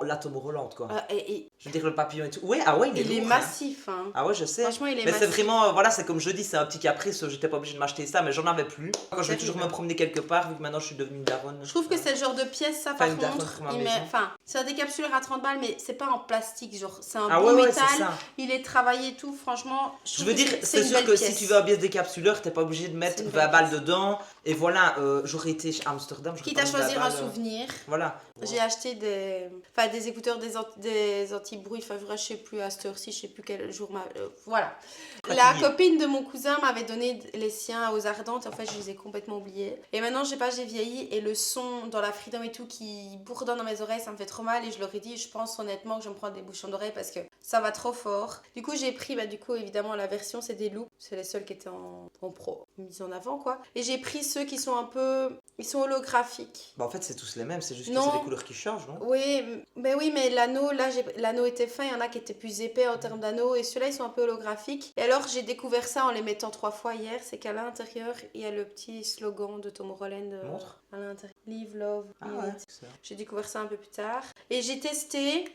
la Tomorrowland, quoi. Et Je veux dire, le papillon et tout. Ouais, il est il est lourd, hein. massif, hein. Ah ouais, je sais. Franchement, il est Mais c'est massif. vraiment, c'est comme je dis, c'est un petit caprice. J'étais pas obligée de m'acheter ça, mais j'en avais plus. Quand je vais toujours me promener quelque part, vu que maintenant je suis devenue une daronne. Je trouve que c'est le genre de pièce, ça, Enfin, par une daronne contre. pour ma il maison. met- Enfin, c'est un décapsuleur à 30 balles, mais c'est pas en plastique, genre, c'est un Ah bon ouais, métal. c'est ça. Il est travaillé et tout, franchement. Je trouve veux que dire, c'est une sûr belle que pièce. si tu veux un biais décapsuleur, t'es pas obligé de mettre C'est une 20 belle balles pièce. dedans. Et voilà, j'aurais été à Amsterdam. j'aurais Quitte pas à mis 20 choisir un balles, souvenir. Voilà. J'ai acheté des écouteurs, des anti-bruit, enfin je sais plus à cette heure-ci, je sais plus quel jour. Voilà. La Fatiguée. copine de mon cousin m'avait donné les siens aux Ardentes, en fait je les ai complètement oubliés. Et maintenant je sais pas, j'ai vieilli et le son dans la Freedom et tout qui bourdonne dans mes oreilles, ça me fait trop mal et je leur ai dit, je pense honnêtement que je me prends des bouchons d'oreilles parce que ça va trop fort. Du coup j'ai pris, évidemment la version c'est des Loops, c'est les seuls qui étaient en pro, mis en avant quoi. Et j'ai pris ceux qui sont ils sont holographiques. En fait, c'est tous les mêmes, c'est juste que Non. c'est des couleurs qui changent, non? Oui, mais l'anneau, là, l'anneau était fin, il y en a qui étaient plus épais en termes d'anneau, et ceux-là, ils sont un peu holographiques. Et alors, j'ai découvert ça en les mettant 3 fois hier, c'est qu'à l'intérieur, il y a le petit slogan de Tomorrowland Montre. à l'intérieur. Live, love, Ah live ouais, it. c'est ça. J'ai découvert ça un peu plus tard. Et j'ai testé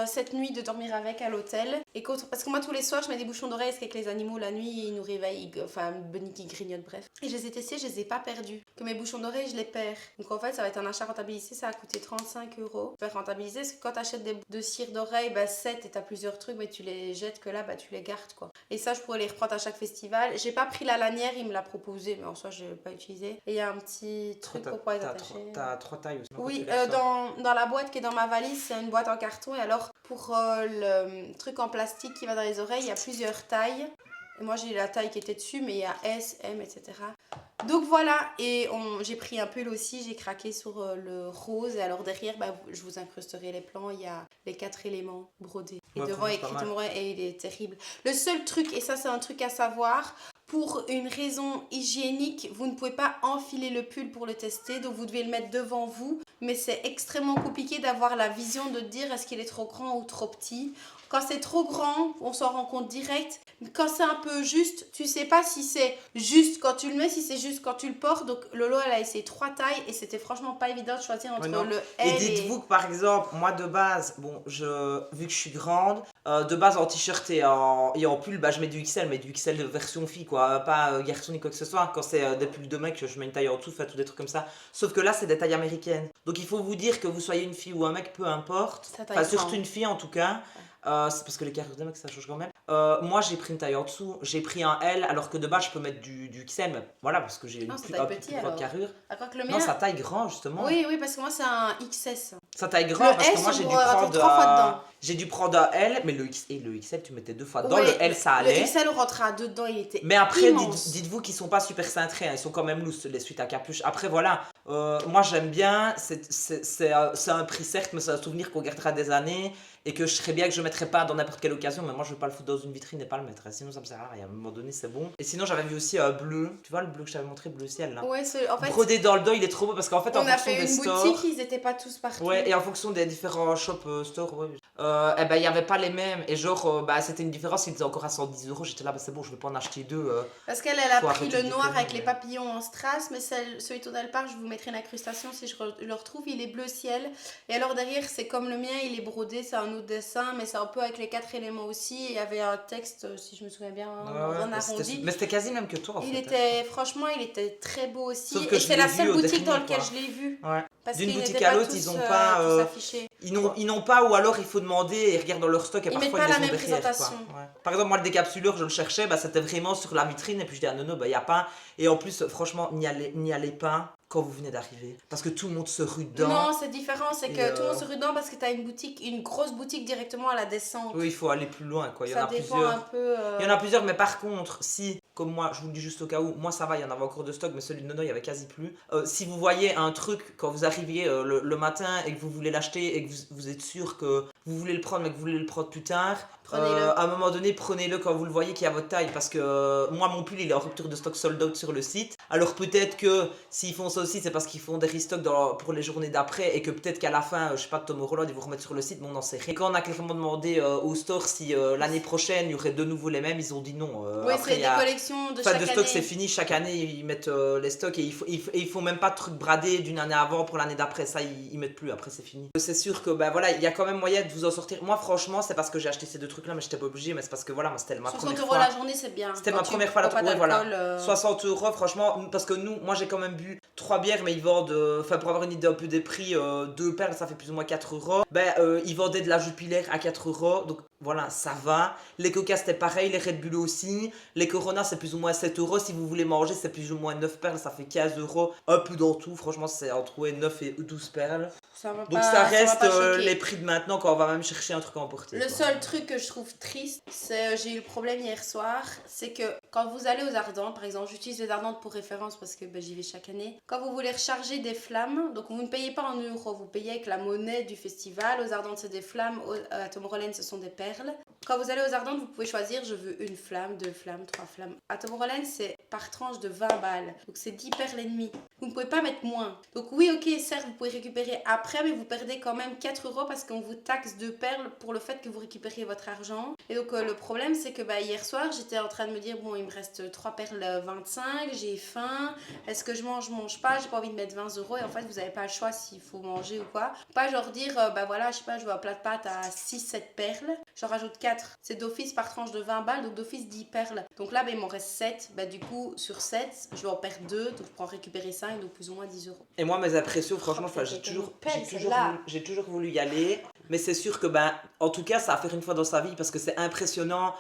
cette nuit de dormir avec à l'hôtel. Parce que moi, tous les soirs, je mets des bouchons d'oreilles parce qu'avec les animaux, la nuit, ils nous réveillent. Enfin, Bunny qui grignote, bref. Et je les ai testés, je les ai pas perdus. Que mes bouchons d'oreilles, je les perds. Donc en fait, ça va être un achat rentabilisé. Ça a coûté 35 €. Je vais rentabiliser parce que quand tu achètes de cire d'oreille, 7 et t'as plusieurs trucs, mais tu les jettes que là, tu les gardes quoi. Et ça, je pourrais les reprendre à chaque festival. J'ai pas pris la lanière, il me l'a proposé, mais en soi, je l'ai pas utilisé. Et il y a un petit truc pour pouvoir les attacher. T'as 3 tailles aussi. non, Oui, quand tu les ressors. dans la boîte qui est dans ma valise, c'est une boîte en carton. Et alors, pour le truc en plastique qui va dans les oreilles, il y a plusieurs tailles. Et moi, j'ai la taille qui était dessus, mais il y a S, M, etc. Donc voilà, et j'ai pris un pull aussi, j'ai craqué sur le rose. Et alors derrière, je vous incrusterai les plans, il y a les 4 éléments brodés. Et Ouais, devant, franchement, écrit c'est pas mal. Tomorrow, et il est terrible. Le seul truc, et ça c'est un truc à savoir, pour une raison hygiénique, vous ne pouvez pas enfiler le pull pour le tester, donc vous devez le mettre devant vous. Mais c'est extrêmement compliqué d'avoir la vision de dire est-ce qu'il est trop grand ou trop petit. Quand c'est trop grand, on s'en rend compte direct. Quand c'est un peu juste, tu sais pas si c'est juste quand tu le mets, si c'est juste quand tu le portes. Donc Lolo, elle a essayé 3 tailles et c'était franchement pas évident de choisir entre Ouais, non. le Et L dites-vous que par exemple, moi de base, vu que je suis grande, de base en t-shirt et en pull, je mets du XL, mais du XL de version fille quoi, pas garçon ni quoi que ce soit. Quand c'est des pulls de mec, je mets une taille en dessous, tout des trucs comme ça. Sauf que là, c'est des tailles américaines. Donc il faut vous dire que vous soyez une fille ou un mec, peu importe. Ça taille Enfin, surtout grande. une fille en tout cas. C'est parce que les carrures de mec ça change quand même. Moi j'ai pris une taille en dessous, j'ai pris un L alors que de base je peux mettre du XL, mais voilà parce que j'ai une Non, ça plus taille un peu petit, plus grande alors. carrure. Ah, quoi que le mien... Non, ça taille grand justement. Oui, parce que moi c'est un XS. Ça taille grand Le parce que S, moi on j'ai dû pourrait prendre mettre 3 fois dedans. j'ai dû prendre un L, mais le XL tu mettais 2 fois dedans. Ouais, Le L ça allait. Le XL on rentrera dedans, il était Mais après, immense. dites-vous qu'ils sont pas super cintrés, hein. Ils sont quand même loose les suites à capuche. Après voilà, moi j'aime bien, c'est un prix certes, mais c'est un souvenir qu'on gardera des années et que je serais bien que je mettrais pas dans n'importe quelle occasion, mais moi je veux pas le foutre dans une vitrine et pas le mettre, hein. Sinon ça me sert à rien, à un moment donné c'est bon. Et sinon j'avais vu aussi un bleu, tu vois le bleu que je t'avais montré, bleu ciel là. Ouais, en fait, Brodé dans le dos, il est trop beau parce qu'en fait en on a fonction fait des une stores. boutique, ils étaient pas tous partout. Ouais, et en fonction des différents shops stores, ouais, eh ben il y avait pas les mêmes. Et genre, bah c'était une différence, ils étaient encore à 110 €. J'étais là, bah c'est bon, je vais pas en acheter deux. Parce qu'elle a Faut pris arrêter le de noir déconner, avec les mais- papillons en strass, mais celui Tonal Park, je vous mettrai une incrustation si je le retrouve, il est bleu ciel. Et alors derrière, c'est comme le mien, il est brodé, c'est un autre dessin, mais c'est un peu avec les 4 éléments aussi. Et il y avait un texte, si je me souviens bien, Ouais, en mais c'était- arrondi. mais c'était quasi même que toi en Il fait. était, franchement, il était très beau aussi. Sauf que Et je c'est l'ai la vu seule au boutique dans dernier, laquelle quoi. je l'ai vu. Ouais. Parce D'une qu'ils boutique n'étaient à pas l'autre, tous, ils ont pas. tous affichés. Ils n'ont pas, ou alors il faut demander et regarder dans leur stock et Ils parfois mettent pas ils la les ont même derrière, quoi. présentation. Ouais. Par exemple, moi le décapsuleur, je le cherchais, bah, c'était vraiment sur la vitrine et puis je dis ah non, bah il y a pas. Et en plus, franchement, n'y allez pas quand vous venez d'arriver. Parce que tout le monde se rue dedans. Non, c'est différent, c'est Et, que tout le monde se rue dedans parce que tu as une boutique, une grosse boutique directement à la descente. Oui, il faut aller plus loin, quoi. Il y en Ça a dépend plusieurs. un peu. Il y en a plusieurs, mais par contre, si, comme moi, je vous le dis juste au cas où, moi ça va, il y en avait encore de stock, mais celui de Nono, il y avait quasi plus. Si vous voyez un truc quand vous arriviez le matin et que vous voulez l'acheter et que vous êtes sûr que vous voulez le prendre, mais que vous voulez le prendre plus tard, Prenez-le. à un moment donné, prenez-le quand vous le voyez qui est à votre taille. Parce que moi, mon pull, il est en rupture de stock sold out sur le site. Alors peut-être que s'ils font ça aussi, c'est parce qu'ils font des restocks pour les journées d'après et que peut-être qu'à la fin, je sais pas, Tom Holland, ils vont remettre sur le site, mais on n'en sait rien. Et quand on a clairement demandé au store si l'année prochaine, il y aurait de nouveau les mêmes, ils ont dit non. Oui, Après, c'est il y des a- collections de Fin chaque de stock, année. c'est fini. Chaque année, ils mettent les stocks et ils font même pas de trucs bradés d'une année avant pour l'année d'après. Ça, ils mettent plus. Après, c'est fini. C'est sûr que, bah voilà, il y a quand même moyen de vous en sortir. Moi, franchement, c'est parce que j'ai acheté ces deux trucs-là, mais j'étais pas obligé. Mais c'est parce que voilà, moi, c'était ma 60 première € fois. la journée, c'est bien. C'était Quand ma tu première fois. bois pas Ouais, voilà. d'alcool, 60 €, franchement, parce que moi, j'ai quand même bu 3 bières, mais ils vendent, enfin, pour avoir une idée un peu des prix, 2 perles, ça fait plus ou moins 4 €. Ben, ils vendaient de la Jupiler à 4 €. Donc, voilà, ça va. Les Coca, c'était pareil. Les Red Bull aussi. Les Corona, c'est plus ou moins 7 €. Si vous voulez manger, c'est plus ou moins 9 perles. Ça fait 15 €. Un peu dans tout. Franchement, c'est entre 9 et 12 perles. Ça va Donc, pas, ça va reste pas choquer. les prix de maintenant quand on va même chercher un truc à emporter. Le quoi. seul truc que je trouve triste, c'est j'ai eu le problème hier soir, c'est que quand vous allez aux Ardentes, par exemple, j'utilise les Ardentes pour référence parce que j'y vais chaque année. Quand vous voulez recharger des flammes, donc vous ne payez pas en euros, vous payez avec la monnaie du festival. Aux Ardentes, c'est des flammes, à Tomorrowland, ce sont des perles. Quand vous allez aux Ardentes, vous pouvez choisir, je veux une flamme, 2 flammes, 3 flammes. À Tomorrowland, c'est par tranche de 20 balles, donc c'est 10 perles et demie. Vous ne pouvez pas mettre moins. Donc oui, ok, certes, vous pouvez récupérer après, mais vous perdez quand même 4 € parce qu'on vous taxe 2 perles pour le fait que vous récupériez votre argent. Et donc le problème, c'est que hier soir, j'étais en train de me dire, bon, il me reste 3 perles 25, j'ai faim, est-ce que je mange pas, j'ai pas envie de mettre 20 €. Et en fait, vous n'avez pas le choix s'il faut manger ou quoi. Pas genre dire, voilà, je sais pas, je veux un plat de pâtes à 6-7 perles, j'en rajoute 4. C'est d'office par tranche de 20 balles, donc d'office 10 perles. Donc là, il m'en reste 7. Du coup, sur 7, je vais en perdre 2, donc je peux en récupérer 5, donc plus ou moins 10 €. Et moi, mes impressions, franchement, Oh, j'ai c'était toujours, une pelle, j'ai toujours, celle-là. voulu, j'ai toujours voulu y aller. Mais c'est sûr que, en tout cas, ça va faire une fois dans sa vie parce que c'est impressionnant.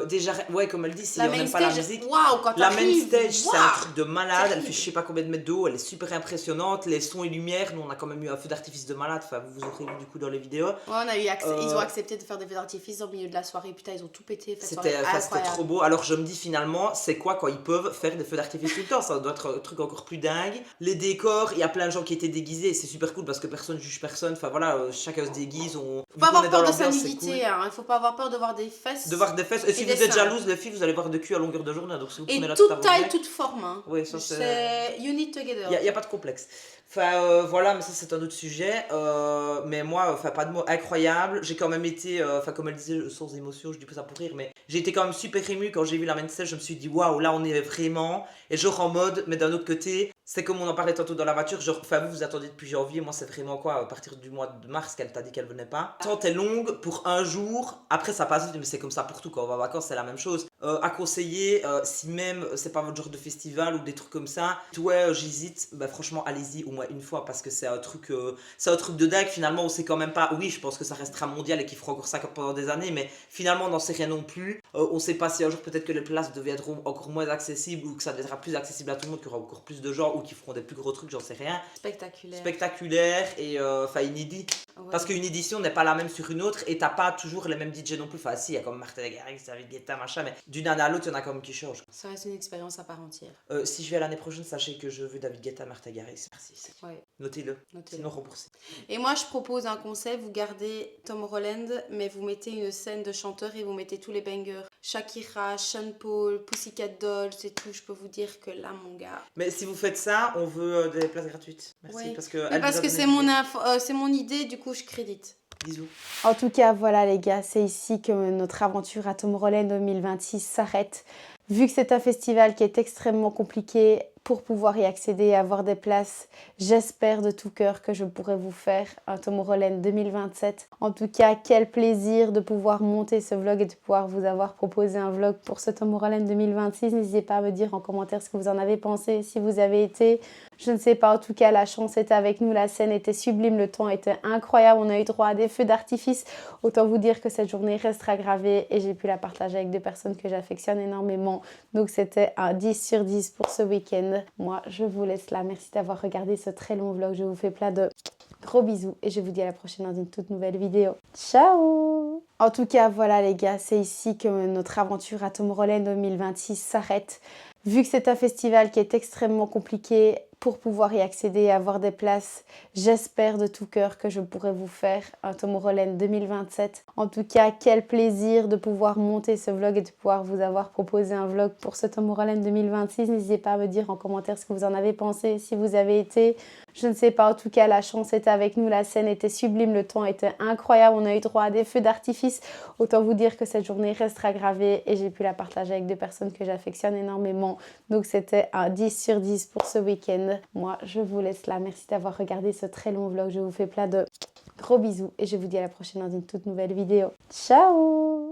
Déjà, ouais, comme elle dit, si La on main n'aime pas la stage, musique. waouh, quand La main t'arrives, stage, c'est un waouh. truc de malade. Elle fait Terrible. je sais pas combien de mètres de haut. Elle est super impressionnante. Les sons et lumières, nous, on a quand même eu un feu d'artifice de malade. Enfin, vous aurez vu du coup dans les vidéos. Ouais, on a eu ils ont accepté de faire des feux d'artifice au milieu de la soirée. Putain, ils ont tout pété. C'était trop beau. Alors je me dis finalement, c'est quoi quand ils peuvent faire des feux d'artifice tout le temps? Ça doit être un truc encore plus dingue. Les décors, il y a plein de gens qui étaient déguisés. C'est super cool parce que personne juge personne. Enfin voilà, chacun se déguise. Faut pas avoir peur de sa nudité, hein. Il faut pas avoir peur de voir des fesses. De voir des fesses. Et si des vous êtes seins. jalouse, les filles, vous allez voir de cul à longueur de journée. Donc si vous Et prenez la toute tête à taille, votre toute forme. Hein. Oui, ça c'est. C'est you need together. Il n'y a pas de complexe. Enfin voilà, mais ça c'est un autre sujet. Mais moi, enfin pas de mots, incroyable. J'ai quand même été, enfin comme elle disait, sans émotion, je dis pas ça pour rire, mais j'ai été quand même super ému quand j'ai vu la main stage. Je me suis dit waouh, là on est vraiment. Et genre en mode, mais d'un autre côté, c'est comme on en parlait tantôt dans la voiture. Genre, enfin vous attendiez depuis janvier, moi c'est vraiment quoi, à partir du mois de mars qu'elle t'a dit qu'elle venait pas. L'attente est longue pour un jour. Après ça passe vite, mais c'est comme ça pour tout. Quand on va en vacances, c'est la même chose. À conseiller, si même c'est pas votre genre de festival ou des trucs comme ça. Ouais, j'hésite. Bah franchement, allez-y au moins une fois parce que c'est un truc de dingue. Finalement, on sait quand même pas. Oui, je pense que ça restera mondial et qu'il fera encore ça pendant des années, mais finalement, on n'en sait rien non plus. On sait pas si un jour peut-être que les places deviendront encore moins accessibles ou que ça deviendra plus accessible à tout le monde, qu'il y aura encore plus de gens ou qui feront des plus gros trucs, j'en sais rien. Spectaculaire. Spectaculaire et enfin inédit. Ouais. Parce qu'une édition n'est pas la même sur une autre et t'as pas toujours les mêmes DJ non plus. Enfin, si, il y a comme Martin Garrix, David Guetta, machin, mais d'une année à l'autre, il y en a quand même qui changent. Ça reste une expérience à part entière. Si je vais l'année prochaine, sachez que je veux David Guetta, Martin Garrix. Merci. Ouais. Notez-le. Notez-le. Sinon remboursé. Et moi, je propose un concept, vous gardez Tom Holland, mais vous mettez une scène de chanteurs et vous mettez tous les bangers. Shakira, Sean Paul, Pussycat Dolls et tout. Je peux vous dire que là, mon gars... Mais si vous faites ça, on veut des places gratuites. Merci. Ouais. Parce que, Mais parce que c'est mon idée, du coup, je crédite. Bisous. En tout cas, voilà les gars, c'est ici que notre aventure à Tomorrowland 2026 s'arrête. Vu que c'est un festival qui est extrêmement compliqué, pour pouvoir y accéder et avoir des places, j'espère de tout cœur que je pourrai vous faire un Tomorrowland 2027. En tout cas, quel plaisir de pouvoir monter ce vlog et de pouvoir vous avoir proposé un vlog pour ce Tomorrowland 2026. N'hésitez pas à me dire en commentaire ce que vous en avez pensé, si vous avez été. Je ne sais pas, en tout cas, la chance était avec nous, la scène était sublime, le temps était incroyable, on a eu droit à des feux d'artifice. Autant vous dire que cette journée restera gravée et j'ai pu la partager avec deux personnes que j'affectionne énormément. Donc c'était un 10 sur 10 pour ce week-end. Moi, je vous laisse là. Merci d'avoir regardé ce très long vlog. Je vous fais plein de gros bisous et je vous dis à la prochaine dans une toute nouvelle vidéo. Ciao! En tout cas, voilà les gars, c'est ici que notre aventure à Tomorrowland 2026 s'arrête. Vu que c'est un festival qui est extrêmement compliqué, pour pouvoir y accéder et avoir des places, j'espère de tout cœur que je pourrai vous faire un Tomorrowland 2027. En tout cas, quel plaisir de pouvoir monter ce vlog et de pouvoir vous avoir proposé un vlog pour ce Tomorrowland 2026. N'hésitez pas à me dire en commentaire ce que vous en avez pensé, si vous avez été. Je ne sais pas, en tout cas, la chance était avec nous, la scène était sublime, le temps était incroyable, on a eu droit à des feux d'artifice. Autant vous dire que cette journée restera gravée et j'ai pu la partager avec deux personnes que j'affectionne énormément. Donc c'était un 10 sur 10 pour ce week-end. Moi, je vous laisse là. Merci d'avoir regardé ce très long vlog. Je vous fais plein de gros bisous et je vous dis à la prochaine dans une toute nouvelle vidéo. Ciao!